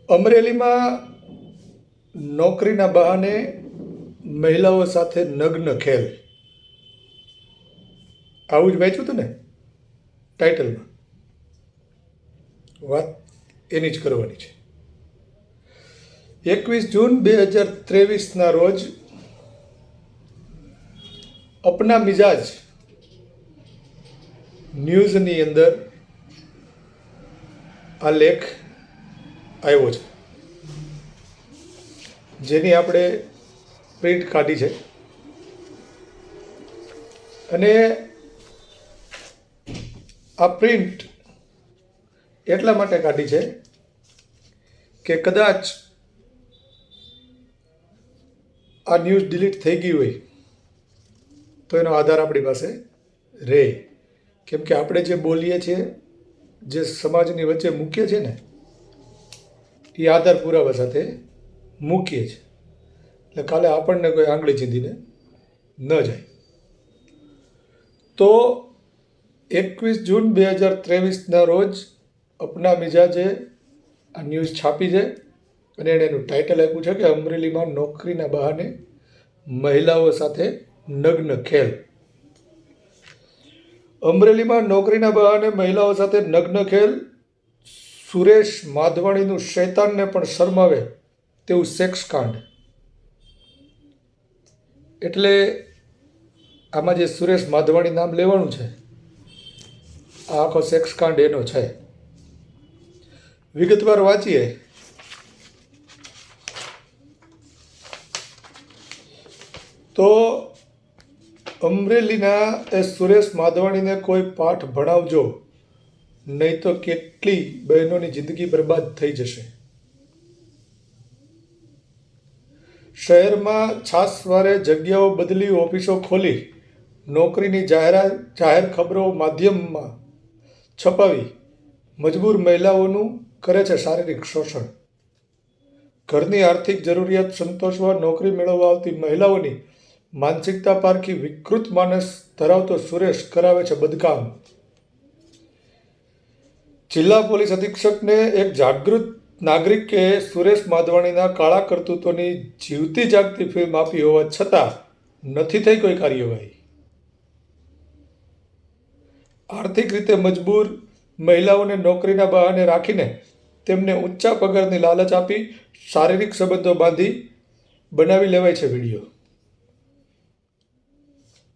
અમરેલીમાં નોકરીના બહાને મહિલાઓ સાથે નગ્ન ખેલ, આવું જ વાંચ્યું હતું ને ટાઇટલમાં. વાત એની જ કરવાની છે. 21 જૂન 2023ના રોજ અપના મિજાજ ન્યૂઝની અંદર આ લેખ આવ્યો છે, જેની આપણે પ્રિન્ટ કાઢી છે. અને આ પ્રિન્ટ એટલા માટે કાઢી છે કે કદાચ આ ન્યૂઝ ડિલીટ થઈ ગઈ હોય તો એનો આધાર આપણી પાસે રહે. કેમ કે આપણે જે બોલીએ છીએ, જે સમાજની વચ્ચે મૂકીએ છીએ ને, એ આધાર પુરાવા સાથે મૂકીએ છીએ. એટલે કાલે આપણને કોઈ આંગળી ચીંધીને ન જાય. તો 21 જૂન 2023ના રોજ અપના મિજાજે આ ન્યૂઝ છાપી છે અને એણે એનું ટાઇટલ આપ્યું છે કે અમરેલીમાં નોકરીના બહાને મહિલાઓ સાથે નગ્ન ખેલ. અમરેલીમાં નોકરીના બહાને મહિલાઓ સાથે નગ્ન ખેલ. સુરેશ માધવાણીનું શૈતાનને પણ શરમાવે તેવું સેક્સ કાંડ. એટલે આમાં જે સુરેશ માધવાણી નામ લેવાનું છે, આ આખો સેક્સ કાંડ એનો છે. વિગતવાર વાંચીએ તો અમરેલીના એ સુરેશ માધવાણીને કોઈ પાઠ ભણાવજો, નહીં તો કેટલી બહેનોની જિંદગી બરબાદ થઈ જશે. શહેરમાં છાસવારે જગ્યાઓ બદલી, ઓફિસો ખોલી, નોકરીની જાહેર ખબરો માધ્યમમાં છપાવી મજબૂર મહિલાઓનું કરે છે શારીરિક શોષણ. ઘરની આર્થિક જરૂરિયાત સંતોષવા નોકરી મેળવવા આવતી મહિલાઓની માનસિકતા પારખી વિકૃત માનસ ધરાવતો સુરેશ કરાવે છે બદકામ. જિલ્લા પોલીસ અધિક્ષકને એક જાગૃત નાગરિકે સુરેશ માધવાણીના કાળા કરતૂતોની જીવતી જાગતી ફિલ્મ આપી હોવા છતાં નથી થઈ કોઈ કાર્યવાહી. આર્થિક રીતે મજબૂર મહિલાઓને નોકરીના બહાને રાખીને તેમને ઊંચા પગારની લાલચ આપી શારીરિક સંબંધો બાંધી બનાવી લેવાય છે વિડીયો.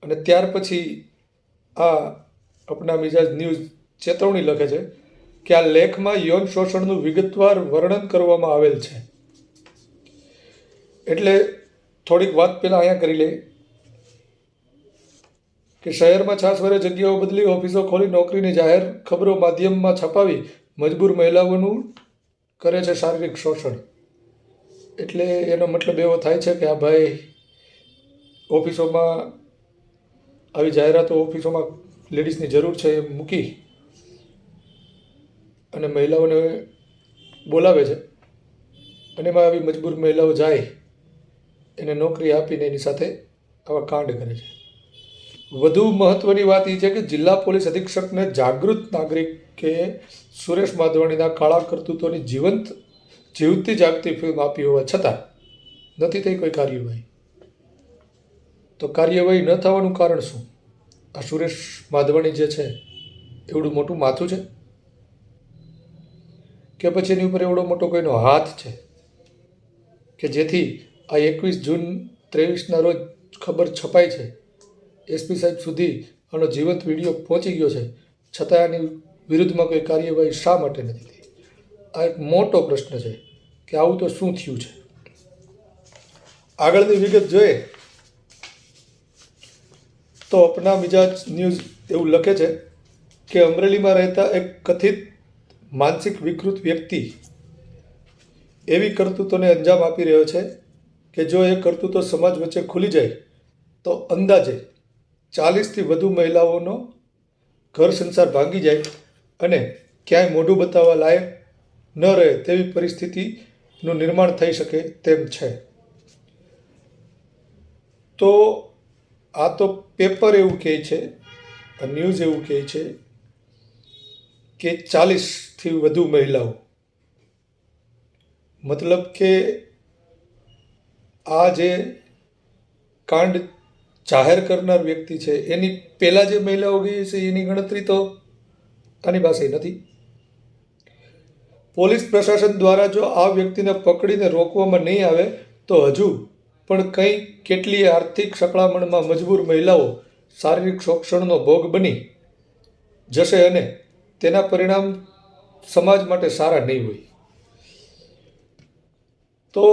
અને ત્યાર પછી આ અપના મિજાજ ન્યૂઝ ચેતવણી લખે છે કે આ લેખમાં યૌન શોષણનું વિગતવાર વર્ણન કરવામાં આવેલ છે. એટલે થોડીક વાત પહેલાં અહીંયા કરી લે કે શહેરમાં છાસવારે જગ્યાઓ બદલી, ઓફિસો ખોલી, નોકરીની જાહેર ખબરો માધ્યમમાં છપાવી મજબૂર મહિલાઓનું કરે છે શારીરિક શોષણ. એટલે એનો મતલબ એવો થાય છે કે આ ભાઈ ઓફિસોમાં આવી જાહેરાતો, ઓફિસોમાં લેડીઝની જરૂર છે એ મૂકી અને મહિલાઓને બોલાવે છે, અને એમાં આવી મજબૂર મહિલાઓ જાય, એને નોકરી આપીને એની સાથે આવા કાંડ કરે છે. વધુ મહત્ત્વની વાત એ છે કે જિલ્લા પોલીસ અધિક્ષકને જાગૃત નાગરિકે સુરેશ માધવાણીના કાળા કરતૂતોની જીવતી જાગતી ફિલ્મ આપી હોવા છતાં નથી થઈ કોઈ કાર્યવાહી. તો કાર્યવાહી ન થવાનું કારણ શું? આ સુરેશ માધવાણી જે છે એવડું મોટું માથું છે કે પછી એની ઉપર એવડો મોટો કોઈનો હાથ છે કે જેથી આ 21 જૂન 23ના રોજ ખબર છપાઈ છે, એસપી સાહેબ સુધી આનો જીવંત વિડીયો પહોંચી ગયો છે, છતાં આની વિરુદ્ધમાં કોઈ કાર્યવાહી શા માટે નથી થઈ? આ એક મોટો પ્રશ્ન છે કે આવું તો શું થયું છે. આગળની વિગત જોઈએ તો અપના મિજાજ ન્યૂઝ એવું લખે છે કે અમરેલીમાં રહેતા એક કથિત માનસિક વિકૃત વ્યક્તિ એવી કરતૂતોને અંજામ આપી રહ્યો છે કે જો એ કરતૂતો સમાજ વચ્ચે ખુલી જાય તો અંદાજે 40થી વધુ મહિલાઓનો ઘર સંસાર ભાંગી જાય અને ક્યાંય મોઢું બતાવવા લાયક ન રહે તેવી પરિસ્થિતિનું નિર્માણ થઈ શકે તેમ છે. તો આ તો પેપર એવું કહે છે, ન્યૂઝ એવું કહે છે કે 40થી વધુ મહિલાઓ મતલબ કે આ જે કાંડ જાહેર કરનાર વ્યક્તિ છે એની પહેલાં જે મહિલાઓ ગઈ છે એની ગણતરી તો આની પાસે નથી. પોલીસ પ્રશાસન દ્વારા જો આ વ્યક્તિને પકડીને રોકવામાં નહીં આવે તો હજુ પણ કેટલીય આર્થિક સકળામણમાં મજબૂર મહિલાઓ શારીરિક શોષણનો ભોગ બની જશે અને તેના પરિણામ સમાજ માટે સારા નહીં હોય. તો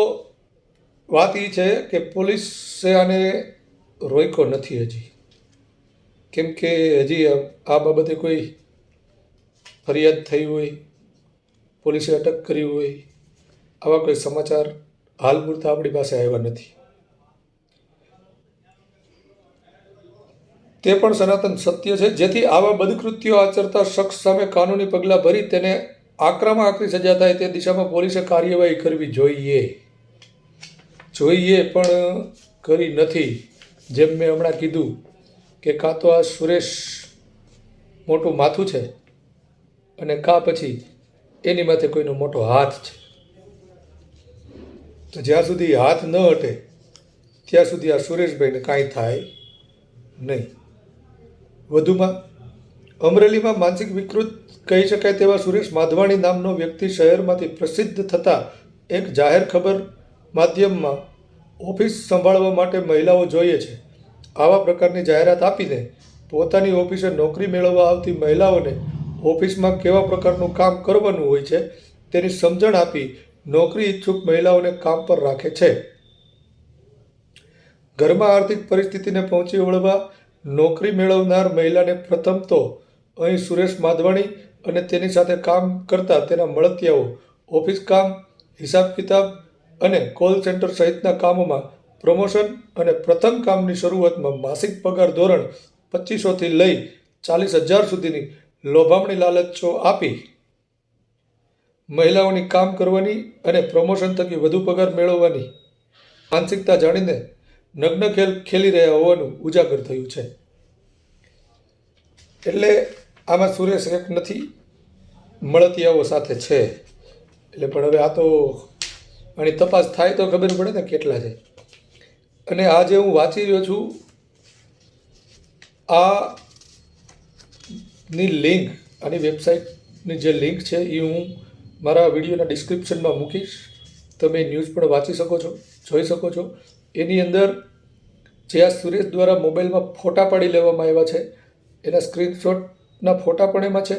વાત એ છે કે પોલીસે આને રોક્યો નથી હજી, કેમ કે હજી આ બાબતે કોઈ ફરિયાદ થઈ હોય, પોલીસે અટક કરી હોય, આવા કોઈ સમાચાર હાલ પૂરતા આપણી પાસે આવ્યા નથી. તે પણ સનાતન સત્ય છે, જેથી આવા બદકૃત્યો આચરતા શખ્સ સામે કાનૂની પગલાં ભરી તેને આકરામાં આકરી સજા થાય તે દિશામાં પોલીસે કાર્યવાહી કરવી જોઈએ. પણ કરી નથી. જેમ મેં હમણાં કીધું કે કાં તો આ સુરેશ મોટું માથું છે અને કાં પછી એની માથે કોઈનો મોટો હાથ છે. તો જ્યાં સુધી હાથ ન હટે ત્યાં સુધી આ સુરેશભાઈને કાંઈ થાય નહીં. વધુમાં અમરેલીમાં માનસિક વિકૃત કહી શકાય તેવા સુરેશ માધવાણી નામનો વ્યક્તિ શહેરમાંથી પ્રસિદ્ધ થતા એક જાહેર ખબર માધ્યમમાં ઓફિસ સંભાળવા માટે મહિલાઓ જોઈએ છે. આવા પ્રકારની જાહેરાત આપીને પોતાની ઓફિસે નોકરી મેળવવા આવતી મહિલાઓને ઓફિસમાં કેવા પ્રકારનું કામ કરવાનું હોય છે તેની સમજણ આપી નોકરી ઈચ્છુક મહિલાઓને કામ પર રાખે છે. ઘરમાં આર્થિક પરિસ્થિતિને પહોંચી વળવા નોકરી મેળવનાર મહિલાને પ્રથમ તો અહીં સુરેશ માધવાણી અને તેની સાથે કામ કરતા તેના મળતિયાઓ ઓફિસ કામ, હિસાબ કિતાબ અને કોલ સેન્ટર સહિતના કામોમાં પ્રમોશન અને પ્રથમ કામની શરૂઆતમાં માસિક પગાર ધોરણ 2500થી લઈ 40,000 સુધીની લોભામણી લાલચો આપી મહિલાઓની કામ કરવાની અને પ્રમોશન થકી વધુ પગાર મેળવવાની માનસિકતા જાણીને નગ્ન ખેલ ખેલી રહ્યા હોવાનું ઉજાગર થયું છે. એટલે આમાં સુરેશ એક નથી, મળતિયાઓ સાથે છે. એટલે પણ હવે આ તો આની તપાસ થાય તો ખબર પડે ને કેટલા છે. અને આજે હું વાંચી રહ્યો છું, આની લિંક, આની વેબસાઇટની જે લિંક છે એ હું મારા વિડીયોના ડિસ્ક્રિપ્શનમાં મૂકીશ. તમે ન્યૂઝ પણ વાંચી શકો છો, જોઈ શકો છો. એની અંદર જે આ સુરેશ દ્વારા મોબાઈલમાં ફોટા પાડી લેવામાં આવ્યા છે એના સ્ક્રીનશોટના ફોટા પણ એમાં છે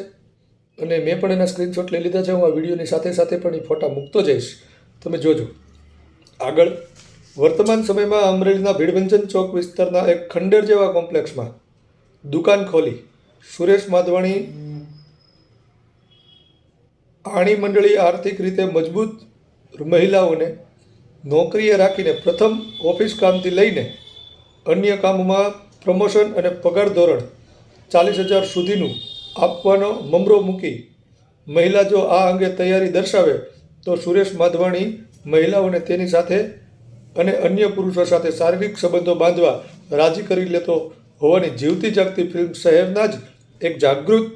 અને મેં પણ એના સ્ક્રીનશોટ લઈ લીધા છે. હું આ વિડીયોની સાથે સાથે પણ એ ફોટા મૂકતો જઈશ, તમે જોજો. આગળ વર્તમાન સમયમાં અમરેલીના ભીડભંજન ચોક વિસ્તારના એક ખંડેર જેવા કોમ્પ્લેક્સમાં દુકાન ખોલી સુરેશ માધવાણી આણી મંડળી આર્થિક રીતે મજબૂત મહિલાઓને નોકરીએ રાખીને પ્રથમ ઓફિસ કામથી લઈને અન્ય કામમાં પ્રમોશન અને પગાર ધોરણ 40,000 સુધીનું આપવાનો મમરો મૂકી મહિલા જો આ અંગે તૈયારી દર્શાવે તો સુરેશ માધવાણી મહિલાઓને તેની સાથે અને અન્ય પુરુષો સાથે શારીરિક સંબંધો બાંધવા રાજી કરી લેતો હોવાની જીવતી જાગતી ફિલ્મ શહેરના જ એક જાગૃત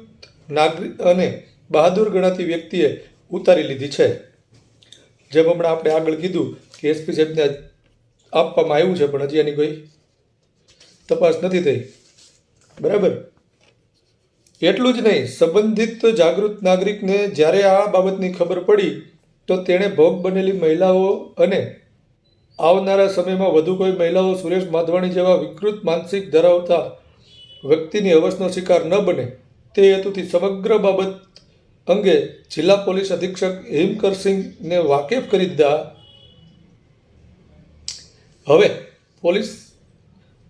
નાગરિક અને બહાદુર ગણાતી વ્યક્તિએ ઉતારી લીધી છે. જેમ હમણાં આપણે આગળ કીધું કે એસપી સાહેબને આપવામાં આવ્યું છે, પણ હજી એની કોઈ તપાસ નથી થઈ. બરાબર. એટલું જ નહીં, સંબંધિત જાગૃત નાગરિકને જ્યારે આ બાબતની ખબર પડી તો તેણે ભોગ બનેલી મહિલાઓ અને આવનારા સમયમાં વધુ કોઈ મહિલાઓ સુરેશ માધવાણી જેવા વિકૃત માનસિક ધરાવતા વ્યક્તિની હવસનો શિકાર ન બને તે હેતુથી સમગ્ર બાબત અંગે જિલ્લા પોલીસ અધિક્ષક હિમકરસિંહને વાકેફ કરી દીધા. હવે પોલીસ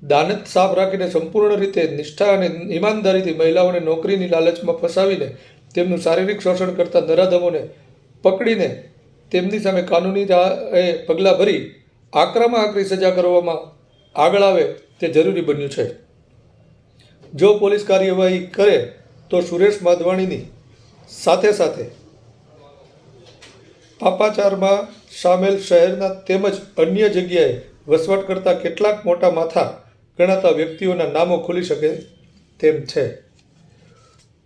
દાનત સાફ રાખીને સંપૂર્ણ રીતે નિષ્ઠા અને ઈમાનદારીથી મહિલાઓને નોકરીની લાલચમાં ફસાવીને તેમનું શારીરિક શોષણ કરતા નરાધમોને પકડીને તેમની સામે કાનૂની પગલાં ભરી આકરામાં આકરી સજા કરવામાં આગળ આવે તે જરૂરી બન્યું છે. જો પોલીસ કાર્યવાહી કરે તો સુરેશ માધવાણીની સાથે સાથે પાપાચારમાં સામેલ શહેરના તેમજ અન્ય જગ્યાએ વસવાટ કરતા કેટલાક મોટા માથા ગણાતા વ્યક્તિઓના નામો ખુલી શકે તેમ છે.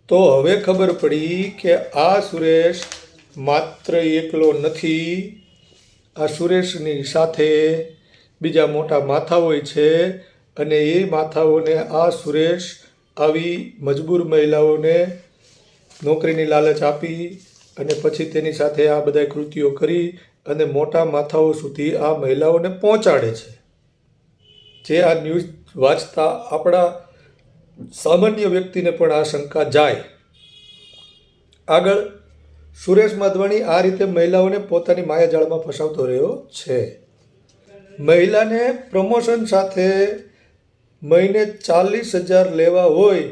તો હવે ખબર પડી કે આ સુરેશ માત્ર એકલો નથી, આ સુરેશની સાથે બીજા મોટા માથાઓય છે અને એ માથાઓને આ સુરેશ આવી મજબૂર મહિલાઓને નોકરીની લાલચ આપી અને પછી તેની સાથે આ બધા કૃત્યો કરી અને મોટા માથાઓ સુધી આ મહિલાઓને પહોંચાડે છે. જે આ ન્યૂઝ વાંચતા આપણા સામાન્ય વ્યક્તિને પણ આ શંકા જાય. આગળ સુરેશ માધવાણી આ રીતે મહિલાઓને પોતાની માયાજાળમાં ફસાવતો રહ્યો છે. મહિલાને પ્રમોશન સાથે મહિને 40,000 લેવા હોય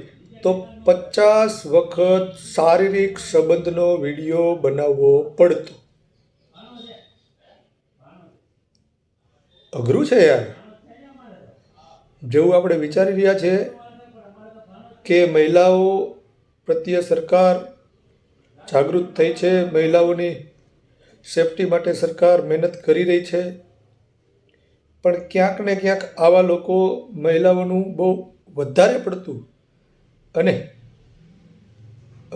તો 50 વખત શારીરિક સંબંધનો વિડીયો બનાવવો પડતો. અઘરું છે યાર. જેવું આપણે વિચારી રહ્યા છે કે મહિલાઓ પ્રત્યે સરકાર જાગૃત થઈ છે, મહિલાઓની સેફટી માટે સરકાર મહેનત કરી રહી છે, પણ ક્યાંક ને ક્યાંક આવા લોકો મહિલાઓનું બહુ વધારે પડતું અને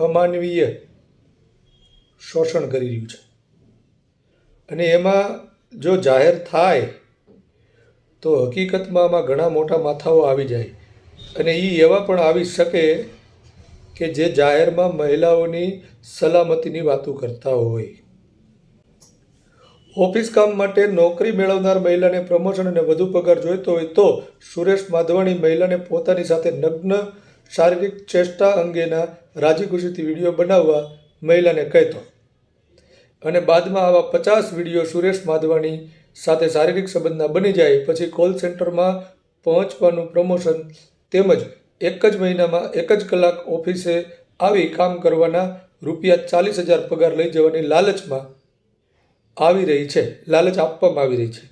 અમાનવીય શોષણ કરી રહ્યું છે. અને એમાં જો જાહેર થાય તો હકીકતમાં આમાં ઘણા મોટા માથાઓ આવી જાય અને એ એવા પણ આવી શકે કે જે જાહેરમાં મહિલાઓની સલામતીની વાતો કરતા હોય. ઓફિસ કામ માટે નોકરી મેળવનાર મહિલાને પ્રમોશન અને વધુ પગાર જોઈતો હોય તો સુરેશ માધવાણી મહિલાને પોતાની સાથે નગ્ન શારીરિક ચેષ્ટા અંગેના રાજી ખુશીથી વિડીયો બનાવવા મહિલાને કહેતો અને બાદમાં આવા 50 વિડીયો સુરેશ માધવાણી સાથે શારીરિક સંબંધના બની જાય પછી કોલ સેન્ટરમાં પહોંચવાનું પ્રમોશન તેમજ એક જ મહિનામાં 1 જ કલાક ઓફિસે આવી કામ કરવાના રૂપિયા 40,000 પગાર લઈ જવાની લાલચમાં આવી રહી છે, લાલચ આપવામાં આવી રહી છે.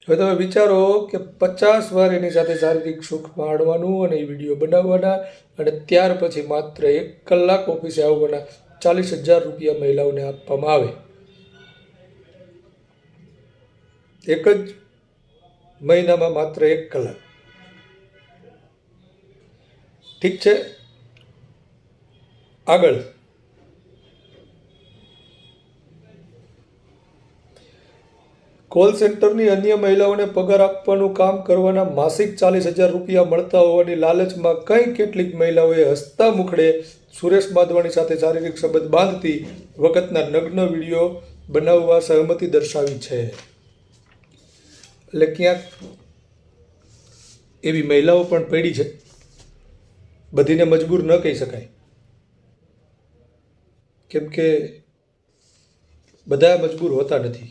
હવે તમે વિચારો કે 50 વાર એની સાથે શારીરિક સુખ માણવાનું અને એ વિડીયો બનાવવાના અને ત્યાર પછી માત્ર 1 કલાક ઓફિસે આવવાના 40,000 રૂપિયા મહિલાઓને આપવામાં આવે. એક જ મહિનામાં માત્ર 1 કલાક. ઠીક છે. આગળ કોલ સેન્ટરની અન્ય મહિલાઓને પગાર આપવાનું કામ કરવાના માસિક 40,000 રૂપિયા મળતા હોવાની લાલચમાં કેટલીક મહિલાઓએ હસતા મુખડે સુરેશ માધવાણી સાથે શારીરિક સંબંધ બાંધતી વખતના નગ્ન વિડીયો બનાવવા સહમતિ દર્શાવી છે. એટલે ક્યાંક એવી મહિલાઓ પણ પડી છે. બધીને મજબૂર ન કહી શકાય, કેમ કે બધા મજબૂર હોતા નથી.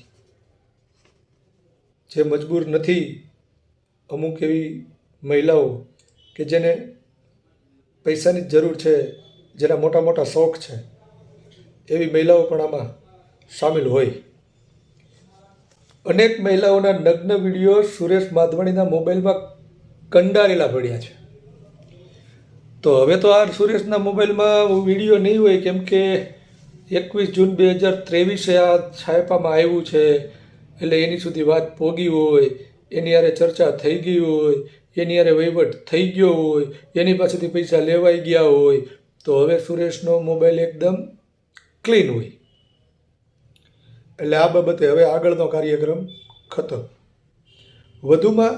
જે મજબૂર નથી, અમુક એવી મહિલાઓ કે જેને પૈસાની જરૂર છે, જેના મોટા મોટા શોખ છે, એવી મહિલાઓ પણ આમાં સામેલ હોય. અનેક મહિલાઓના નગ્ન વિડીયો સુરેશ માધવાણીના મોબાઈલમાં કંડારેલા પડ્યા છે. તો હવે તો આ સુરેશના મોબાઈલમાં વિડીયો નહીં હોય, કેમ કે 21 જૂન 2023 આ છાપામાં આવ્યું છે, એટલે એની સુધી વાત પોગી હોય, એની હારે ચર્ચા થઈ ગઈ હોય, એની હારે વહીવટ થઈ ગયો હોય, એની પાસેથી પૈસા લેવાઈ ગયા હોય, તો હવે સુરેશનો મોબાઈલ એકદમ ક્લીન હોય. એટલે આ બાબતે હવે આગળનો કાર્યક્રમ ખતમ. વધુમાં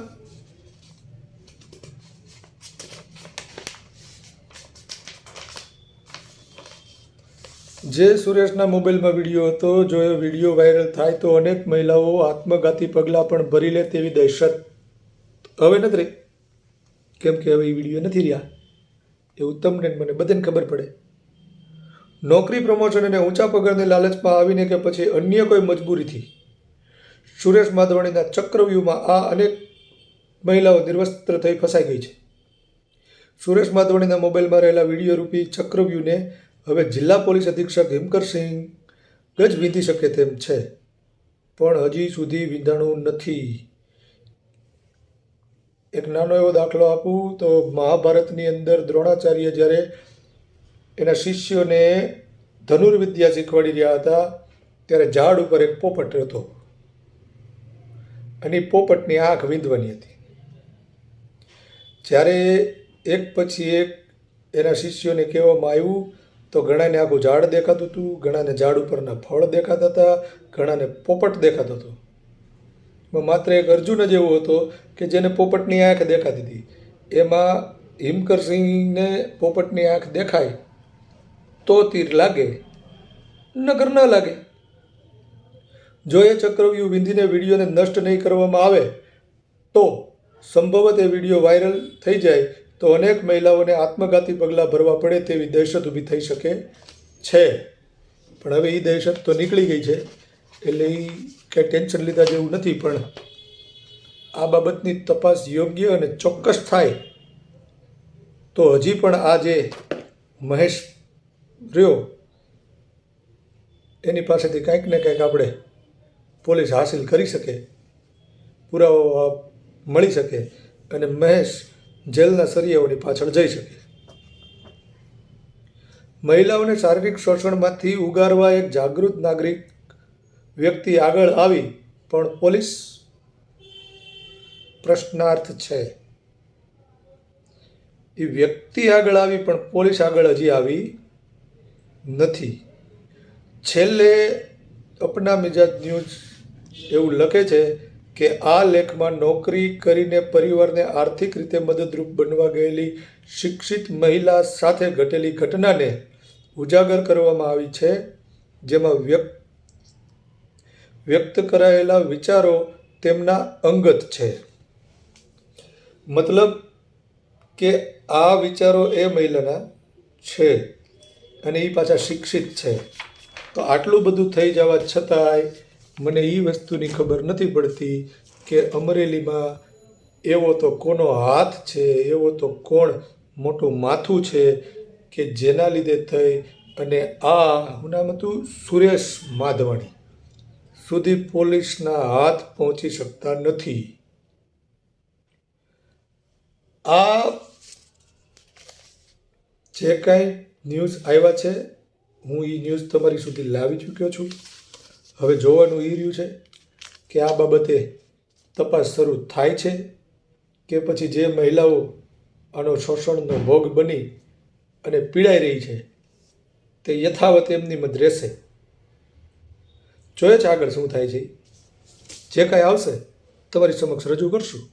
જે સુરેશના મોબાઈલમાં વિડીયો હતો, જો એ વિડીયો વાયરલ થાય તો અનેક મહિલાઓ આત્મઘાતી પગલાં પણ ભરી લે તેવી દહેશત હવે નથી રહી. કેમ કે હવે એ વિડીયો નથી રહ્યા, એવું તમને મને બધાને ખબર પડે. નોકરી પ્રમોશન અને ઊંચા પગારની લાલચમાં આવીને કે પછી અન્ય કોઈ મજબૂરીથી સુરેશ માધવાણીના ચક્રવ્યૂહમાં આ અનેક મહિલાઓ નિર્વસ્ત્ર થઈ ફસાઈ ગઈ છે. સુરેશ માધવાણીના મોબાઈલમાં રહેલા વિડીયો રૂપી ચક્રવ્યૂહને હવે જિલ્લા પોલીસ અધિક્ષક હિમકરસિંહ જ વીંધી શકે તેમ છે, પણ હજી સુધી વીંધાણું નથી. એક નાનો એવો દાખલો આપું તો મહાભારતની અંદર દ્રોણાચાર્ય જ્યારે એના શિષ્યોને ધનુર્વિદ્યા શીખવાડી રહ્યા હતા, ત્યારે ઝાડ ઉપર એક પોપટ હતો અને પોપટની આંખ વીંધવાની હતી. જ્યારે એક પછી એક એના શિષ્યોને કહેવામાં આવ્યું તો તો ઘણાને આખું ઝાડ દેખાતું હતું, ઘણાને ઝાડ ઉપરના ફળ દેખાતા હતા, ઘણાને પોપટ દેખાતો હતો. માત્ર એક અર્જુન જ એવો હતો કે જેને પોપટની આંખ દેખાતી હતી. એમાં હિમકરસિંહને પોપટની આંખ દેખાય તો તીર લાગે, નગર ન લાગે. જો એ ચક્રવ્યૂહ વિંધીને વિડીયોને નષ્ટ નહીં કરવામાં આવે તો સંભવત એ વિડીયો વાયરલ થઈ જાય તો અનેક મહિલાઓને આત્મઘાતી પગલાં ભરવા પડે તેવી દહેશત ઊભી થઈ શકે છે. પણ હવે એ દહેશત તો નીકળી ગઈ છે, એટલે એ કંઈ ટેન્શન લીધા જેવું નથી. પણ આ બાબતની તપાસ યોગ્ય અને ચોક્કસ થાય તો હજી પણ આ જે મહેશ રહ્યો એની પાસેથી કંઈક ને કંઈક આપણે પોલીસ હાસિલ કરી શકે, પુરાવા મળી શકે અને મહેશ જેલના સરિયાઓની પાછળ જઈ શકે. મહિલાઓને શારીરિક શોષણમાંથી ઉગારવા એક જાગૃત નાગરિક વ્યક્તિ આગળ આવી પણ પોલીસ પ્રશ્નાર્થ છે. એ વ્યક્તિ આગળ આવી પણ પોલીસ આગળ હજી આવી નથી. છેલ્લે અપના મિજાજ ન્યૂઝ એવું લખે છે કે આ લેખમાં નોકરી કરીને પરિવારને આર્થિક રીતે મદદરૂપ બનવા ગયેલી શિક્ષિત મહિલા સાથે ઘટેલી ઘટનાને ઉજાગર કરવામાં આવી છે, જેમાં વ્યક્ત કરાયેલા વિચારો તેમના અંગત છે. મતલબ કે આ વિચારો એ મહિલાના છે અને એ પાછા શિક્ષિત છે. તો આટલું બધું થઈ જવા છતાંય મને એ વસ્તુની ખબર નથી પડતી કે અમરેલીમાં એવો તો કોનો હાથ છે, એવો તો કોણ મોટું માથું છે કે જેના લીધે થઈ અને આ શું નામ હતું, સુરેશ માધવાણી સુધી પોલીસના હાથ પહોંચી શકતા નથી. આ જે કાંઈ ન્યૂઝ આવ્યા છે હું એ ન્યૂઝ તમારી સુધી લાવી ચૂક્યો છું. હવે જોવાનું એ રહ્યું છે કે આ બાબતે તપાસ શરૂ થાય છે કે પછી જે મહિલાઓ આનો શોષણનો ભોગ બની અને પીડાઈ રહી છે તે યથાવત એમની મત રહેશે. જોઈએ છે આગળ શું થાય છે. જે કાંઈ આવશે તમારી સમક્ષ રજૂ કરશું.